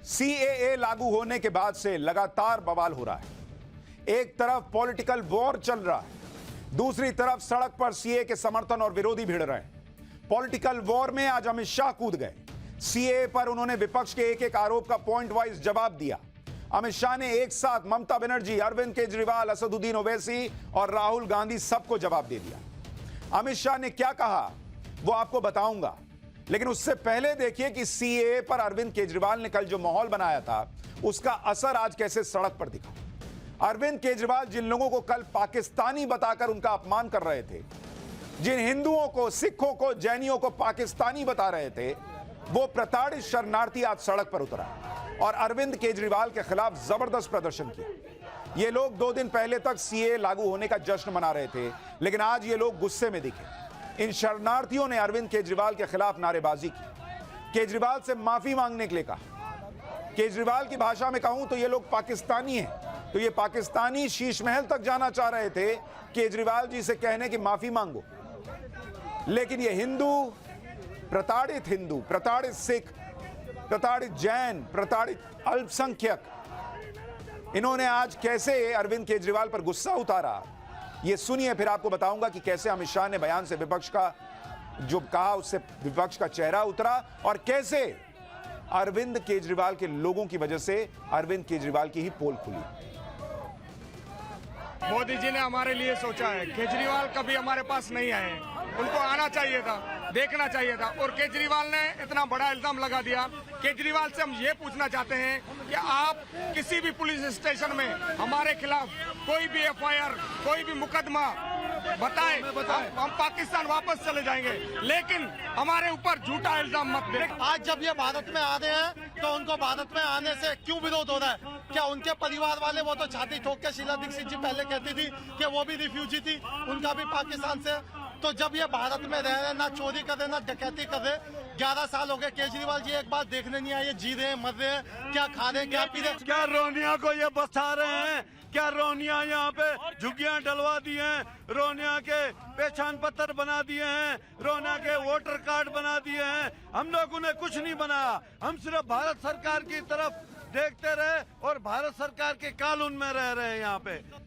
CAA लागू होने के बाद से लगातार बवाल हो रहा है। एक तरफ पॉलिटिकल वॉर चल रहा है, दूसरी तरफ सड़क पर सीएए के समर्थन और विरोधी भिड़ रहे हैं। पॉलिटिकल वॉर में आज अमित शाह कूद गए। सीएए पर उन्होंने विपक्ष के एक एक आरोप का पॉइंट वाइज जवाब दिया। अमित शाह ने एक साथ ममता बनर्जी, अरविंद केजरीवाल, असदुद्दीन ओवैसी और राहुल गांधी सबको जवाब दे दिया। अमित शाह ने क्या कहा वो आपको बताऊंगा, लेकिन उससे पहले देखिए कि सीएए पर अरविंद केजरीवाल ने कल जो माहौल बनाया था उसका असर आज कैसे सड़क पर दिखा। अरविंद केजरीवाल जिन लोगों को कल पाकिस्तानी बताकर उनका अपमान कर रहे थे, जिन हिंदुओं को, सिखों को, जैनियों को पाकिस्तानी बता रहे थे, वो प्रताड़ित शरणार्थी आज सड़क पर उतरा और अरविंद केजरीवाल के खिलाफ जबरदस्त प्रदर्शन किया। ये लोग 2 दिन पहले तक सीएए लागू होने का जश्न मना रहे थे, लेकिन आज ये लोग गुस्से में दिखे। इन शरणार्थियों ने अरविंद केजरीवाल के खिलाफ नारेबाजी की, केजरीवाल से माफी मांगने के लिए कहा। केजरीवाल की भाषा में कहूं तो ये लोग पाकिस्तानी हैं, तो ये पाकिस्तानी शीश महल तक जाना चाह रहे थे केजरीवाल जी से कहने की माफी मांगो। लेकिन ये हिंदू, प्रताड़ित सिख, प्रताड़ित जैन, प्रताड़ित अल्पसंख्यक, इन्होंने आज कैसे अरविंद केजरीवाल पर गुस्सा उतारा, ये सुनिए, फिर आपको बताऊंगा कि कैसे अमित शाह ने बयान से विपक्ष का जो कहा उससे विपक्ष का चेहरा उतरा और कैसे अरविंद केजरीवाल के लोगों की वजह से अरविंद केजरीवाल की ही पोल खुली। मोदी जी ने हमारे लिए सोचा है। केजरीवाल कभी हमारे पास नहीं आए, उनको आना चाहिए था, देखना चाहिए था, और केजरीवाल ने इतना बड़ा इल्जाम लगा दिया। केजरीवाल से हम ये पूछना चाहते हैं कि आप किसी भी पुलिस स्टेशन में हमारे खिलाफ कोई भी एफआईआर, कोई भी मुकदमा बताएं, हम पाकिस्तान वापस चले जाएंगे, लेकिन हमारे ऊपर झूठा इल्जाम मत दें। आज जब ये भारत में आ रहे हैं तो उनको भारत में आने से क्यों विरोध हो रहा है? क्या उनके परिवार वाले, वो तो छाती ठोक के शीला दीक्षित जी पहले कहती थी कि वो भी रिफ्यूजी थी, उनका भी पाकिस्तान से। तो जब ये भारत में रह रहे, ना चोरी कर रहे, ना डकैती कर रहे, 11 साल हो गए, केजरीवाल जी एक बात देखने नहीं आए, जी रहे हैं, मर रहे हैं, क्या खा रहे हैं, क्या पी रहे हैं? क्या रोनिया को ये बसा रहे हैं? क्या रोनिया यहाँ पे झुग्गियां डलवा दी हैं, रोनिया के पहचान पत्र बना दिए हैं, रोनिया के वोटर कार्ड बना दिए हैं? हम लोगों ने कुछ नहीं बनाया, हम सिर्फ भारत सरकार की तरफ देखते रहे और भारत सरकार के कानून में रह रहे हैं। यहाँ पे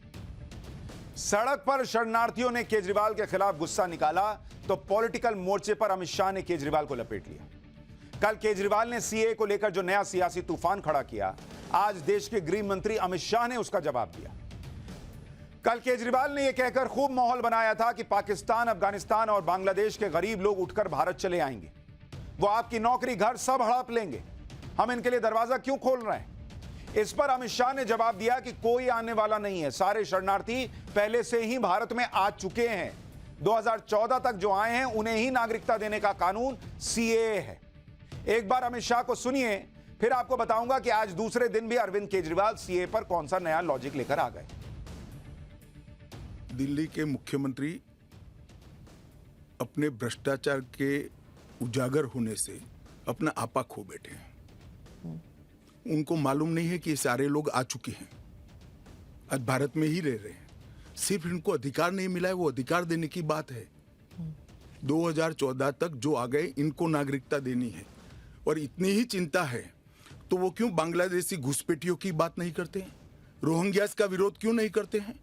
सड़क पर शरणार्थियों ने केजरीवाल के खिलाफ गुस्सा निकाला तो पॉलिटिकल मोर्चे पर अमित शाह ने केजरीवाल को लपेट लिया। कल केजरीवाल ने सीएए को लेकर जो नया सियासी तूफान खड़ा किया, आज देश के गृह मंत्री अमित शाह ने उसका जवाब दिया। कल केजरीवाल ने यह कहकर खूब माहौल बनाया था कि पाकिस्तान, अफगानिस्तान और बांग्लादेश के गरीब लोग उठकर भारत चले आएंगे, वो आपकी नौकरी, घर सब हड़प लेंगे, हम इनके लिए दरवाजा क्यों खोल रहे हैं? इस पर अमित शाह ने जवाब दिया कि कोई आने वाला नहीं है, सारे शरणार्थी पहले से ही भारत में आ चुके हैं। 2014 तक जो आए हैं उन्हें ही नागरिकता देने का कानून सीएए है। एक बार अमित शाह को सुनिए, फिर आपको बताऊंगा कि आज दूसरे दिन भी अरविंद केजरीवाल सीएए पर कौन सा नया लॉजिक लेकर आ गए। दिल्ली के मुख्यमंत्री अपने भ्रष्टाचार के उजागर होने से अपना आपा खो बैठे हैं। उनको मालूम नहीं है कि सारे लोग आ चुके हैं, आज भारत में ही रह रहे हैं, सिर्फ इनको अधिकार नहीं मिला है, वो अधिकार देने की बात है। 2014 तक जो आ गए इनको नागरिकता देनी है, और इतनी ही चिंता है तो वो क्यों बांग्लादेशी घुसपैठियों की बात नहीं करते हैं, रोहिंग्यास का विरोध क्यों नहीं करते हैं?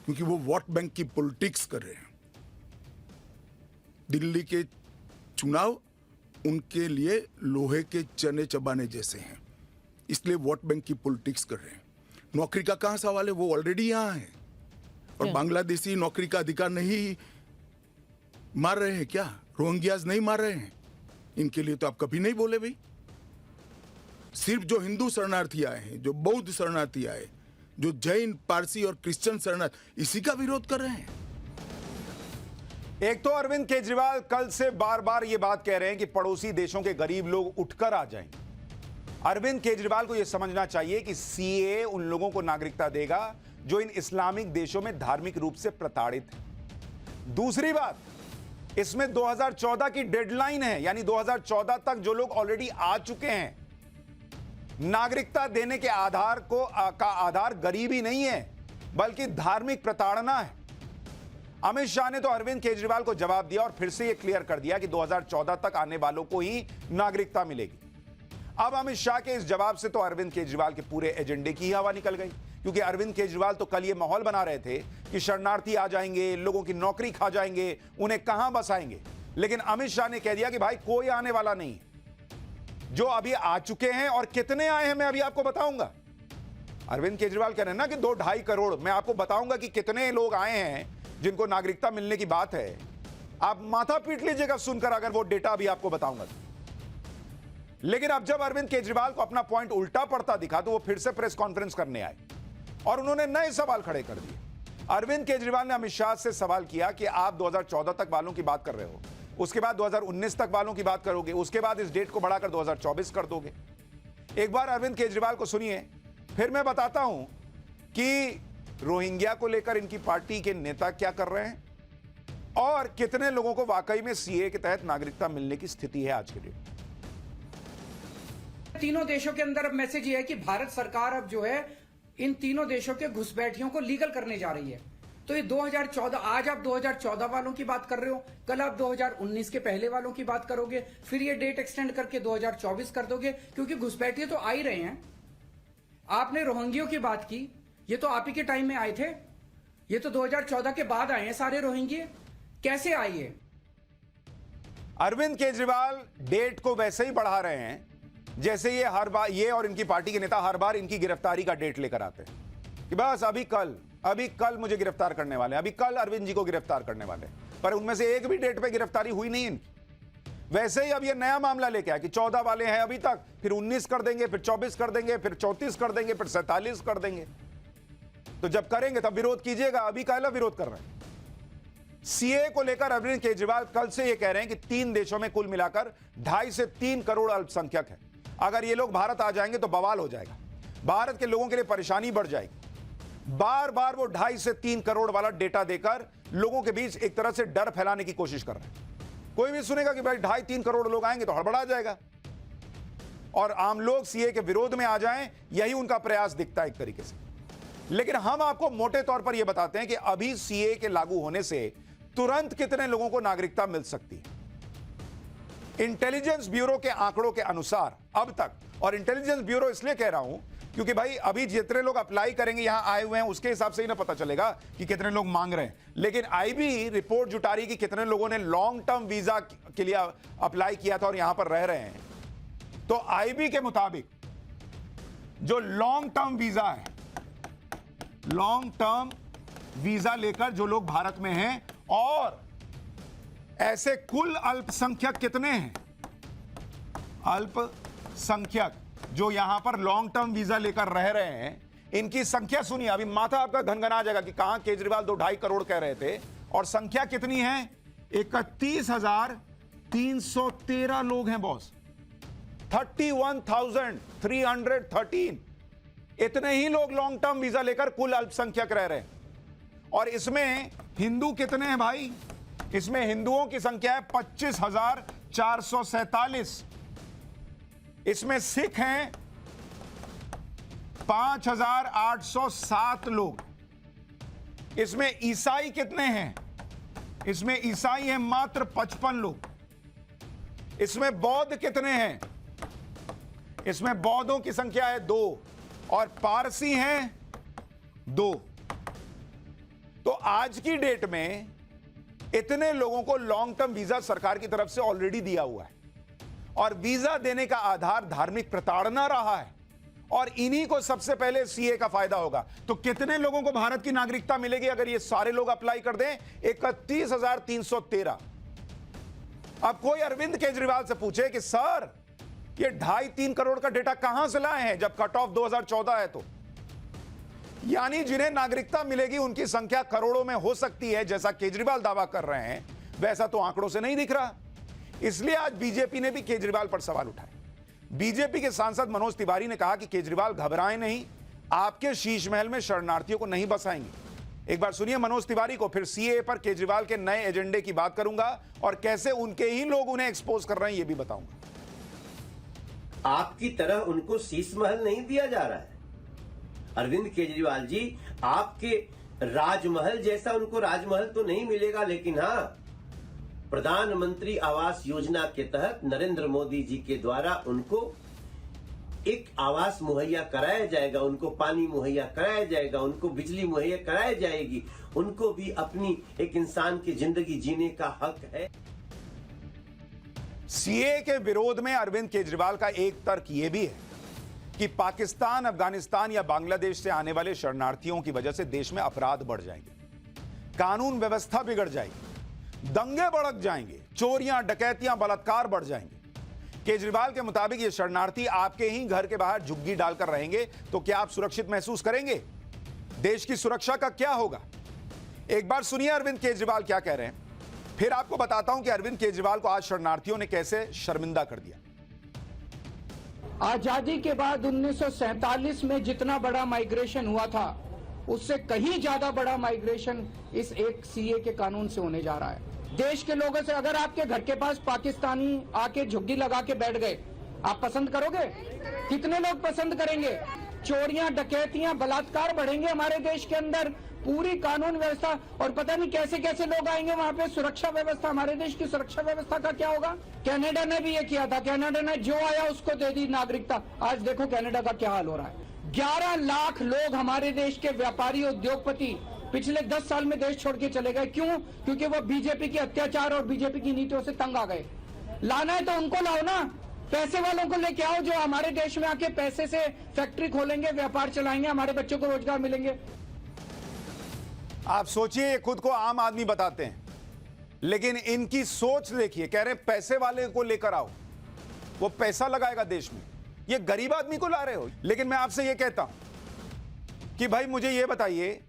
क्योंकि वो वोट बैंक की पॉलिटिक्स कर रहे हैं। दिल्ली के चुनाव उनके लिए लोहे के चने चबाने जैसे हैं, इसलिए वोट बैंक की पॉलिटिक्स कर रहे हैं। नौकरी का कहां सवाल है, वो ऑलरेडी यहां है, और बांग्लादेशी नौकरी का अधिकार नहीं मार रहे हैं क्या? रोहिंग्यास नहीं मार रहे हैं? इनके लिए तो आप कभी नहीं बोले भाई। सिर्फ जो हिंदू शरणार्थी आए हैं, जो बौद्ध शरणार्थी आए, जो जैन, पारसी और क्रिश्चियन शरणार्थी, इसी का विरोध कर रहे हैं। एक तो अरविंद केजरीवाल कल से बार बार यह बात कह रहे हैं कि पड़ोसी देशों के गरीब लोग उठकर आ जाएंगे। अरविंद केजरीवाल को यह समझना चाहिए कि सीएए उन लोगों को नागरिकता देगा जो इन इस्लामिक देशों में धार्मिक रूप से प्रताड़ित हैं। दूसरी बात, इसमें 2014 की डेडलाइन है, यानी 2014 तक जो लोग ऑलरेडी आ चुके हैं। नागरिकता देने के आधार का आधार गरीबी नहीं है, बल्कि धार्मिक प्रताड़ना है। अमित शाह ने तो अरविंद केजरीवाल को जवाब दिया और फिर से यह क्लियर कर दिया कि 2014 तक आने वालों को ही नागरिकता मिलेगी। अब अमित शाह के इस जवाब से तो अरविंद केजरीवाल के पूरे एजेंडे की ही हवा निकल गई, क्योंकि अरविंद केजरीवाल तो कल ये माहौल बना रहे थे कि शरणार्थी आ जाएंगे, लोगों की नौकरी खा जाएंगे, उन्हें कहां बसाएंगे। लेकिन अमित शाह ने कह दिया कि भाई कोई आने वाला नहीं है। जो अभी आ चुके हैं और कितने आए हैं मैं अभी आपको बताऊंगा। अरविंद केजरीवाल कह रहे हैं ना कि 2-2.5 करोड़, मैं आपको बताऊंगा कि कितने लोग आए हैं जिनको नागरिकता मिलने की बात है। आप माथा पीट लीजिएगा सुनकर अगर वो डेटा अभी आपको बताऊंगा। लेकिन अब जब अरविंद केजरीवाल को अपना पॉइंट उल्टा पड़ता दिखा तो वो फिर से प्रेस कॉन्फ्रेंस करने आए और उन्होंने नए सवाल खड़े कर दिए। अरविंद केजरीवाल ने अमित शाह से सवाल किया कि आप 2014 तक वालों की बात कर रहे हो, उसके बाद 2019 तक वालों की बात करोगे, उसके बाद इस डेट को बढ़ाकर 2024 कर दोगे। एक बार अरविंद केजरीवाल को सुनिए, फिर मैं बताता हूं कि रोहिंग्या को लेकर इनकी पार्टी के नेता क्या कर रहे हैं और कितने लोगों को वाकई में सीए के तहत नागरिकता मिलने की स्थिति है आज के डेट। तीनों देशों के अंदर अब मैसेज ये है कि भारत सरकार अब जो है इन तीनों देशों के घुसपैठियों को लीगल करने जा रही है। तो ये 2014, आज आप 2014 वालों की बात कर रहे हो, कल आप 2019 के पहले वालों की बात करोगे, फिर ये डेट एक्सटेंड करके 2024 कर दोगे, क्योंकि घुसपैठिए तो आ ही रहे हैं। आपने रोहिंग्यों की बात की, ये तो आप ही के टाइम में आए थे, ये तो 2014 के बाद आए हैं सारे रोहिंग्ये। कैसे आए ये? अरविंद केजरीवाल डेट को वैसे ही बढ़ा रहे हैं जैसे ये हर बार, ये और इनकी पार्टी के नेता हर बार इनकी गिरफ्तारी का डेट लेकर आते हैं कि बस अभी कल मुझे गिरफ्तार करने वाले हैं, अभी कल अरविंद जी को गिरफ्तार करने वाले हैं। पर उनमें से एक भी डेट पे गिरफ्तारी हुई नहीं इनकी। वैसे ही अब ये नया मामला लेके आया कि 14 वाले हैं अभी तक, फिर 19 कर देंगे, फिर 24 कर देंगे, फिर 34 कर देंगे, फिर 47 कर देंगे। तो जब करेंगे तब विरोध कीजिएगा, अभी काहला विरोध कर रहे हैं। सीए को लेकर अरविंद केजरीवाल कल से ये कह रहे हैं कि 3 देशों में कुल मिलाकर 2.5 से 3 करोड़ अल्पसंख्यक है। अगर ये लोग भारत आ जाएंगे तो बवाल हो जाएगा, भारत के लोगों के लिए परेशानी बढ़ जाएगी। बार बार वो 2.5 से 3 करोड़ वाला डेटा देकर लोगों के बीच एक तरह से डर फैलाने की कोशिश कर रहे हैं। कोई भी सुनेगा कि भाई 2.5-3 करोड़ लोग आएंगे तो हड़बड़ा जाएगा और आम लोग सीए के विरोध में आ जाएं, यही उनका प्रयास दिखता है एक तरीके से। लेकिन हम आपको मोटे तौर पर यह बताते हैं कि अभी सीए के लागू होने से तुरंत कितने लोगों को नागरिकता मिल सकती है। इंटेलिजेंस ब्यूरो के आंकड़ों के अनुसार अब तक, और इंटेलिजेंस ब्यूरो इसलिए कह रहा हूं क्योंकि भाई अभी जितने लोग अप्लाई करेंगे यहां आए हुए हैं उसके हिसाब से ही ना पता चलेगा कि कितने लोग मांग रहे हैं। लेकिन आईबी रिपोर्ट जुटा रही कि कितने लोगों ने लॉन्ग टर्म वीजा के लिए अप्लाई किया था और यहां पर रह रहे हैं। तो आईबी के मुताबिक जो लॉन्ग टर्म वीजा है, लॉन्ग टर्म वीजा लेकर जो लोग भारत में हैं और ऐसे कुल अल्पसंख्यक कितने हैं, अल्पसंख्यक जो यहां पर लॉन्ग टर्म वीजा लेकर रह रहे हैं, इनकी संख्या सुनिए। अभी माथा आपका घनघना जाएगा कि कहां केजरीवाल 2-2.5 करोड़ कह रहे थे और संख्या कितनी है, 31,313 लोग हैं बॉस, 31,313। इतने ही लोग लॉन्ग टर्म वीजा लेकर कुल अल्पसंख्यक रह रहे हैं। और इसमें हिंदू कितने हैं भाई, इसमें हिंदुओं की संख्या है 25,447। इसमें सिख हैं 5,807 लोग। इसमें ईसाई कितने हैं, इसमें ईसाई हैं मात्र 55 लोग। इसमें बौद्ध कितने हैं, इसमें बौद्धों की संख्या है 2 और पारसी हैं 2। तो आज की डेट में इतने लोगों को लॉन्ग टर्म वीजा सरकार की तरफ से ऑलरेडी दिया हुआ है और वीजा देने का आधार धार्मिक प्रताड़ना रहा है और इन्हीं को सबसे पहले सीए का फायदा होगा। तो कितने लोगों को भारत की नागरिकता मिलेगी अगर ये सारे लोग अप्लाई कर दें, 31,313। अब कोई अरविंद केजरीवाल से पूछे कि सर ये 2.5-3 करोड़ का डेटा कहां से लाए हैं जब कट ऑफ 2014 है, तो यानी जिन्हें नागरिकता मिलेगी उनकी संख्या करोड़ों में हो सकती है, जैसा केजरीवाल दावा कर रहे हैं वैसा तो आंकड़ों से नहीं दिख रहा। इसलिए आज बीजेपी ने भी केजरीवाल पर सवाल उठाए। बीजेपी के सांसद मनोज तिवारी ने कहा कि केजरीवाल घबराएं नहीं, आपके शीश महल में शरणार्थियों को नहीं बसाएंगे। एक बार सुनिए मनोज तिवारी को, फिर सीए पर केजरीवाल के नए एजेंडे की बात करूंगा और कैसे उनके ही लोग उन्हें एक्सपोज कर रहे हैं यह भी बताऊंगा। आपकी तरह उनको शीश महल नहीं दिया जा रहा है अरविंद केजरीवाल जी, आपके राजमहल जैसा उनको राजमहल तो नहीं मिलेगा, लेकिन हाँ, प्रधानमंत्री आवास योजना के तहत नरेंद्र मोदी जी के द्वारा उनको एक आवास मुहैया कराया जाएगा, उनको पानी मुहैया कराया जाएगा, उनको बिजली मुहैया कराई जाएगी, उनको भी अपनी एक इंसान की जिंदगी जीने का हक है। सीए के विरोध में अरविंद केजरीवाल का एक तर्क यह भी है कि पाकिस्तान, अफगानिस्तान या बांग्लादेश से आने वाले शरणार्थियों की वजह से देश में अपराध बढ़ जाएंगे, कानून व्यवस्था बिगड़ जाएगी, दंगे भड़क जाएंगे, चोरियां, डकैतियां, बलात्कार बढ़ जाएंगे। केजरीवाल के मुताबिक ये शरणार्थी आपके ही घर के बाहर झुग्गी डालकर रहेंगे तो क्या आप सुरक्षित महसूस करेंगे? देश की सुरक्षा का क्या होगा? एक बार सुनिए अरविंद केजरीवाल क्या कह रहे हैं, फिर आपको बताता हूं कि अरविंद केजरीवाल को आज शरणार्थियों ने कैसे शर्मिंदा कर दिया। आजादी के बाद 1947 में जितना बड़ा माइग्रेशन हुआ था उससे कहीं ज्यादा बड़ा माइग्रेशन इस एक सीए के कानून से होने जा रहा है। देश के लोगों से अगर आपके घर के पास पाकिस्तानी आके झुग्गी लगा के बैठ गए, आप पसंद करोगे? कितने लोग पसंद करेंगे? चोरियां, डकैतियां, बलात्कार बढ़ेंगे हमारे देश के अंदर, पूरी कानून व्यवस्था, और पता नहीं कैसे कैसे लोग आएंगे वहां पे। सुरक्षा व्यवस्था, हमारे देश की सुरक्षा व्यवस्था का क्या होगा? कनाडा ने भी ये किया था, कनाडा ने जो आया उसको दे दी नागरिकता। आज देखो कनाडा का क्या हाल हो रहा है। 11 लाख लोग हमारे देश के व्यापारी, उद्योगपति पिछले 10 साल में देश छोड़ के चले गए। क्यों? क्योंकि वो बीजेपी के अत्याचार और बीजेपी की नीतियों से तंग आ गए। लाना है तो उनको लाओ ना, पैसे वालों को लेके आओ जो हमारे देश में आके पैसे से फैक्ट्री खोलेंगे, व्यापार चलाएंगे, हमारे बच्चों को रोजगार मिलेंगे। आप सोचिए, ये खुद को आम आदमी बताते हैं, लेकिन इनकी सोच देखिए, कह रहे हैं पैसे वाले को लेकर आओ, वो पैसा लगाएगा देश में। ये गरीब आदमी को ला रहे हो। लेकिन मैं आपसे ये कहता हूं कि भाई मुझे ये बताइए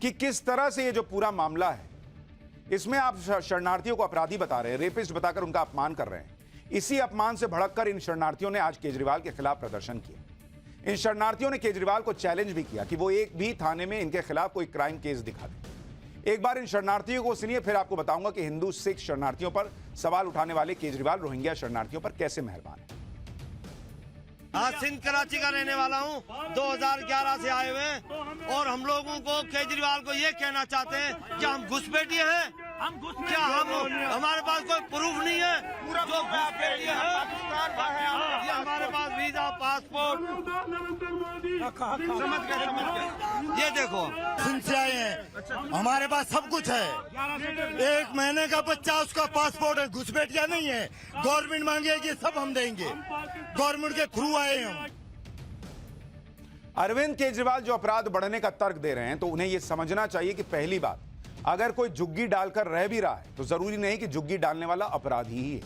कि किस तरह से ये जो पूरा मामला है, इसमें आप शरणार्थियों को अपराधी बता रहे हैं, रेपिस्ट बताकर उनका अपमान कर रहे हैं। इसी अपमान से भड़ककर इन शरणार्थियों ने आज केजरीवाल के खिलाफ प्रदर्शन किया। इन शरणार्थियों ने केजरीवाल को चैलेंज भी किया कि वो एक भी थाने में इनके खिलाफ कोई क्राइम केस दिखा दे। एक बार इन शरणार्थियों को सुनिए, फिर आपको बताऊंगा कि हिंदू सिख शरणार्थियों पर सवाल उठाने वाले केजरीवाल रोहिंग्या शरणार्थियों पर कैसे मेहरबान है। आज सिंध कराची का रहने वाला हूँ, 2011 से आए हुए हैं, और हम लोगों को केजरीवाल को ये कहना चाहते हैं कि हम घुसपैठिए हैं। क्या हमारे पास कोई प्रूफ नहीं है जो घुसपैठिए हैं? ये हमारे पास वीजा, पासपोर्ट, समझ गए। ये देखो, सिंध से आए हैं, हमारे पास सब कुछ है। 1 महीने का बच्चा, उसका पासपोर्ट है, घुसपैठिया नहीं है। गवर्नमेंट मांगेगी सब हम देंगे, गवर्नमेंट के थ्रू आए हम। अरविंद केजरीवाल जो अपराध बढ़ने का तर्क दे रहे हैं, तो उन्हें यह समझना चाहिए कि पहली बात, अगर कोई झुग्गी डालकर रह भी रहा है तो जरूरी नहीं कि झुग्गी डालने वाला अपराधी ही है।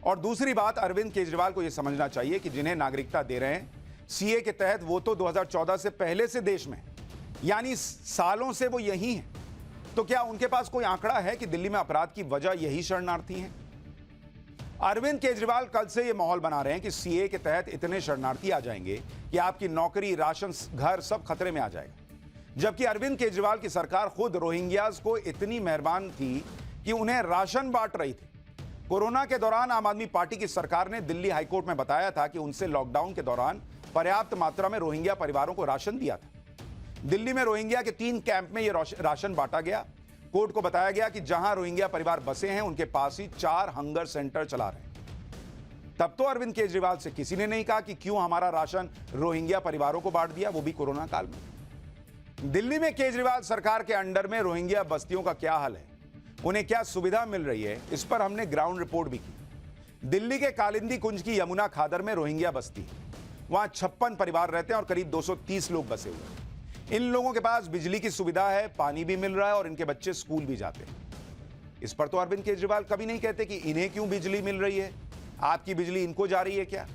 और दूसरी बात, अरविंद केजरीवाल को यह समझना चाहिए कि जिन्हें नागरिकता दे रहे हैं सीए के तहत, वो तो 2014 से पहले से देश में, यानी सालों से वो यही हैं। तो क्या उनके पास कोई आंकड़ा है कि दिल्ली में अपराध की वजह यही शरणार्थी हैं? अरविंद केजरीवाल कल से ये माहौल बना रहे हैं कि सीए के तहत इतने शरणार्थी आ जाएंगे कि आपकी नौकरी, राशन, घर सब खतरे में आ जाएगा। जबकि अरविंद केजरीवाल की सरकार खुद रोहिंग्याज को इतनी मेहरबान थी कि उन्हें राशन बांट रही थी। कोरोना के दौरान आम आदमी पार्टी की सरकार ने दिल्ली हाईकोर्ट में बताया था कि उनसे लॉकडाउन के दौरान पर्याप्त मात्रा में रोहिंग्या परिवारों को राशन दिया था। दिल्ली में रोहिंग्या के 3 कैंप में यह राशन बांटा गया। कोर्ट को बताया गया कि जहां रोहिंग्या परिवार बसे हैं, उनके पास ही 4 हंगर सेंटर चला रहे हैं। तब तो अरविंद केजरीवाल से किसी ने नहीं कहा कि क्यों हमारा राशन रोहिंग्या परिवारों को बांट दिया, वो भी कोरोना काल में। दिल्ली में केजरीवाल सरकार के अंडर में रोहिंग्या बस्तियों का क्या हाल है, उन्हें क्या सुविधा मिल रही है, इस पर हमने ग्राउंड रिपोर्ट भी की। दिल्ली के कालिंदी कुंज की यमुना खादर में रोहिंग्या बस्ती है। वहां 56 परिवार रहते हैं और करीब 230 लोग बसे हुए हैं। इन लोगों के पास बिजली की सुविधा है, पानी भी मिल रहा है और इनके बच्चे स्कूल भी जाते हैं। इस पर तो अरविंद केजरीवाल कभी नहीं कहते कि इन्हें क्यों बिजली मिल रही है, आपकी बिजली इनको जा रही है क्या?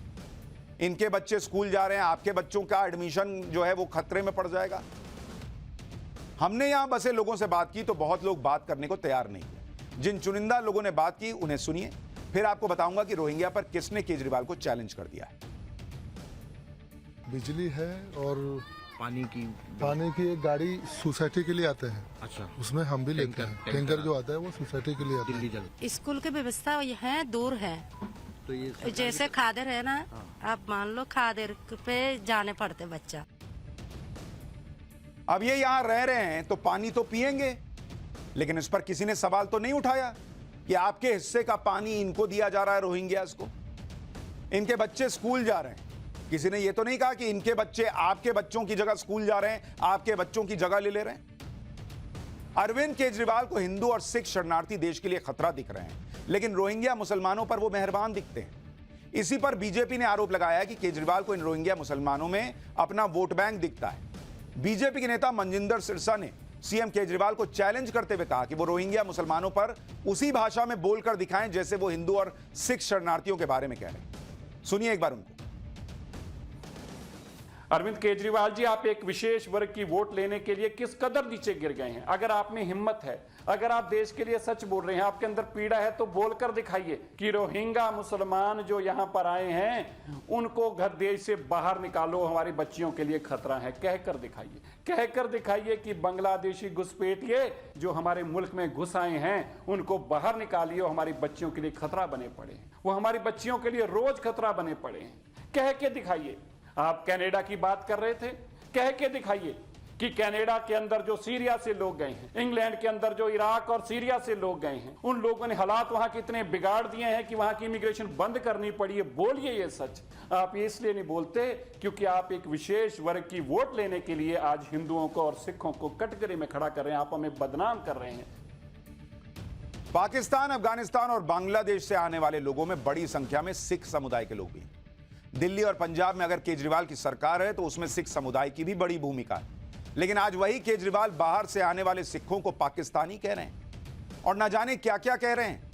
इनके बच्चे स्कूल जा रहे हैं, आपके बच्चों का एडमिशन जो है वो खतरे में पड़ जाएगा। हमने यहां बसे लोगों से बात की तो बहुत लोग बात करने को तैयार नहीं है। जिन चुनिंदा लोगों ने बात की उन्हें सुनिए, फिर आपको बताऊंगा कि रोहिंग्या पर किसने केजरीवाल को चैलेंज कर दिया है। बिजली है और पानी की एक गाड़ी सोसाइटी के लिए आते हैं। अच्छा, उसमें हम भी लेते हैं। टैंकर जो आता है वो सोसाइटी के लिए आता है। स्कूल की व्यवस्था है, दूर है, तो ये जैसे खादर है ना, आप मान लो खादर पे जाने पड़ते बच्चा। अब ये यहां रह रहे हैं तो पानी तो पिएंगे, लेकिन इस पर किसी ने सवाल तो नहीं उठाया कि आपके हिस्से का पानी इनको दिया जा रहा है रोहिंग्यास को। इनके बच्चे स्कूल जा रहे हैं, किसी ने यह तो नहीं कहा कि इनके बच्चे आपके बच्चों की जगह स्कूल जा रहे हैं, आपके बच्चों की जगह ले रहे हैं। अरविंद केजरीवाल को हिंदू और सिख शरणार्थी देश के लिए खतरा दिख रहे हैं, लेकिन रोहिंग्या मुसलमानों पर वो मेहरबान दिखते हैं। इसी पर बीजेपी ने आरोप लगाया कि केजरीवाल को इन रोहिंग्या मुसलमानों में अपना वोट बैंक दिखता है। बीजेपी के नेता मनजिंदर सिरसा ने सीएम केजरीवाल को चैलेंज करते हुए कहा कि वो रोहिंग्या मुसलमानों पर उसी भाषा में बोलकर दिखाएं जैसे वो हिंदू और सिख शरणार्थियों के बारे में कह रहे हैं। सुनिए एक बार उनको। अरविंद केजरीवाल जी, आप एक विशेष वर्ग की वोट लेने के लिए किस कदर नीचे गिर गए हैं। अगर आप में हिम्मत है, अगर आप देश के लिए सच बोल रहे हैं, आपके अंदर पीड़ा है, तो बोलकर दिखाइए कि रोहिंग्या मुसलमान जो यहाँ पर आए हैं उनको घर देश से बाहर निकालो, हमारी बच्चियों के लिए खतरा है। कहकर दिखाइए, कहकर दिखाइए कि बांग्लादेशी घुसपैठिए जो हमारे मुल्क में घुस आए हैं उनको बाहर निकालिए, हमारी बच्चियों के लिए खतरा बने पड़े हैं, वो हमारी बच्चियों के लिए रोज खतरा बने पड़े हैं। कह के दिखाइए। आप कनाडा की बात कर रहे थे, कह के दिखाइए कि कनाडा के अंदर जो सीरिया से लोग गए हैं, इंग्लैंड के अंदर जो इराक और सीरिया से लोग गए हैं, उन लोगों ने हालात वहां के इतने बिगाड़ दिए हैं कि वहां की इमिग्रेशन बंद करनी पड़ी है। बोलिए ये सच। आप ये इसलिए नहीं बोलते क्योंकि आप एक विशेष वर्ग की वोट लेने के लिए आज हिंदुओं को और सिखों को कटघरे में खड़ा कर रहे हैं, आप हमें बदनाम कर रहे हैं। पाकिस्तान, अफगानिस्तान और बांग्लादेश से आने वाले लोगों में बड़ी संख्या में सिख समुदाय के लोग भी हैं। दिल्ली और पंजाब में अगर केजरीवाल की सरकार है तो उसमें सिख समुदाय की भी बड़ी भूमिका है। लेकिन आज वही केजरीवाल बाहर से आने वाले सिखों को पाकिस्तानी कह रहे हैं और न जाने क्या क्या कह रहे हैं।